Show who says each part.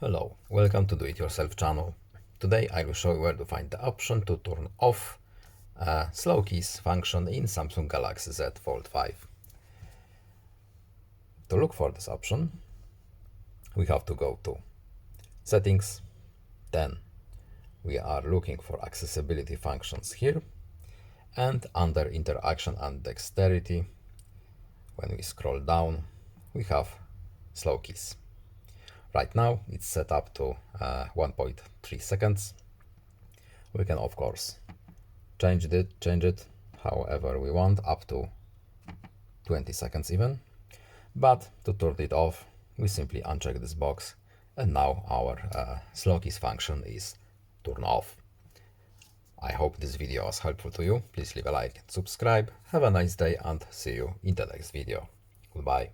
Speaker 1: Hello, welcome to Do It Yourself channel. Today I will show you where to find the option to turn off slow keys function in Samsung Galaxy Z Fold5. To look for this option, we have to go to Settings, then we are looking for accessibility functions here, and under Interaction and Dexterity, when we scroll down, we have slow keys. Right now it's set up to 1.3 seconds. We can of course change it however we want, up to 20 seconds even. But to turn it off, we simply uncheck this box, and now our slow keys function is turned off. I hope this video was helpful to you. Please leave a like and subscribe. Have a nice day and see you in the next video. Goodbye.